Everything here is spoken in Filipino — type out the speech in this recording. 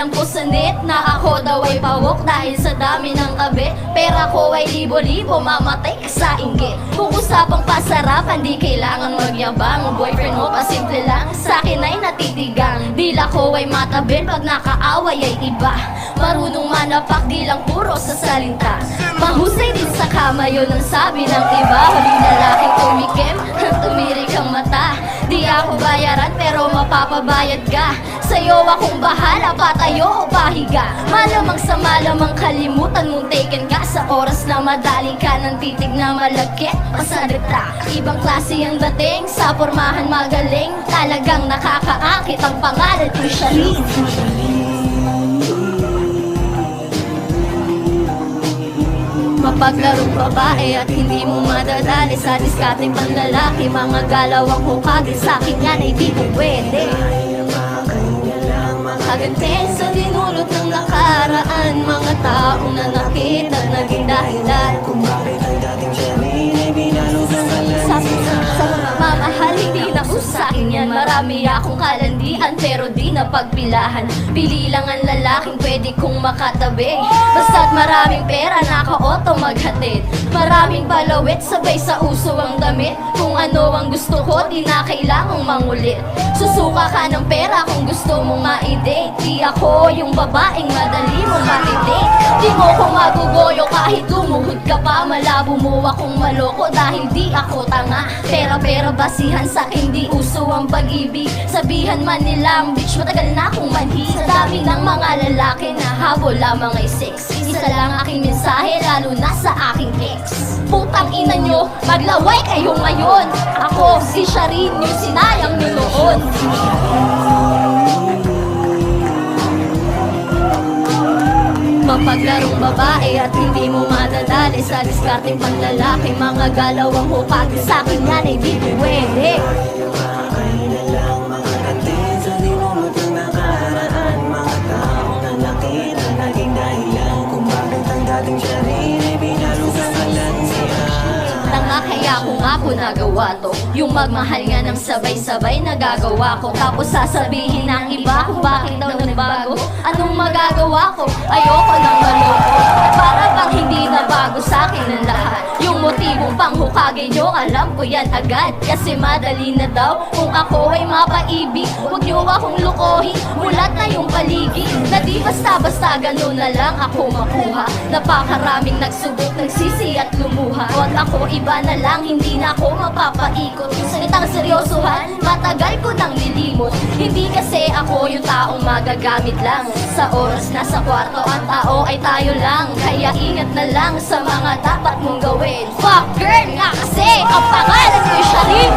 alam ko sanit na ako daw ay pawok dahil sa dami ng kabit. Pera ko ay libo-libo, mamatay ka sa inggit. Kung usapang pasarapan, di kailangan magyabang. Boyfriend mo pasimple lang, sa akin ay natitigang. Dila ko ay matabil, pag nakaaway ay iba. Marunong manapak, di lang puro sa salita. Mahusay din sa kama, yun ang sabi ng iba. Huling lalaking tumikim, tumirik ang mata. Di ako bayaran pero mapapabayad ka. Sa'yo akong bahala, patayo o pahiga. Malamang sa malamang kalimutan mong taken ka. Sa oras na madaling ka ng titig na malagkit, pasadagta. Ibang klase ang dating, sa pormahan magaling. Talagang nakakaakit ang pangalan ko siya. Mapaglarong babae at hindi mo madadali sa diskateng panlalaki. Mga galawang hukagin sa'kin yan ay di ko pwede. Makagantin sa dinulot ng nakaraan. Mga taong nanakit at naging dahilan kung bakit ang dating Shereen ay binalo sa mga mamahal, hindi na ko sa'kin yan. Marami akong kalandian pero di na pagpilahan. Pili lang ang lalaking pwede kong makatabi. Basta't maraming pera, naka-auto maghatid. Maraming balawit, sabay sa uso ang damit. Kung ano ang gusto ko, di na kailangang mangulit. Susuka ka ng pera kung gusto mong ma-date. Di ako yung babaeng madali mong ma-date. Di mo ko magugoyo kahit lumuhod ka pa. Malabo mo akong maloko dahil di ako tanga. Pera-pera basihan sa'kin, di uso ang pag-ibig. Sabihan man nilang bitch, matagal na akong manhi. Sa dami ng mga lalaki na habol lamang ay sex. Isa lang aking mensahe, lalo na sa aking ex. Putang ina nyo, maglaway kayo ngayon. Ako si Shereen, yung sinayang nyo noon. Mapaglarong babae at hindi mo madadali sa diskarteng panlalaki. Mga galawang hukagin sa'kin yan ay di pwede. Kaya kung ako nagawa to, yung magmahal nga ng sabay-sabay nagagawa ko. Tapos sasabihin ng iba kung bakit daw nagbago. Anong magagawa ko? Ayoko nang maloko. Para bang hindi na bago sa'kin ang lahat. Yung motibong panghukagin nyo, alam ko yan agad. Kasi madali na daw kung ako ay mapaibig. Huwag nyo akong lukohin, mulat na yung paligid. Na di basta-basta ganun na lang ako makuha. Napakaraming nagsubok, nagsisi at lumuha. Huwag ako iba na lang, hindi na ako mapapaikot. Yung salitang seryosohan, matagal ko nang nilimot. Hindi kasi ako yung taong magagamit lang. Sa oras na sa kwarto, ang tao ay tayo lang. Kaya ingat na lang sa mga dapat mong gawin. Fuck girl nga kasi, ang pangalan ko'y Shereen.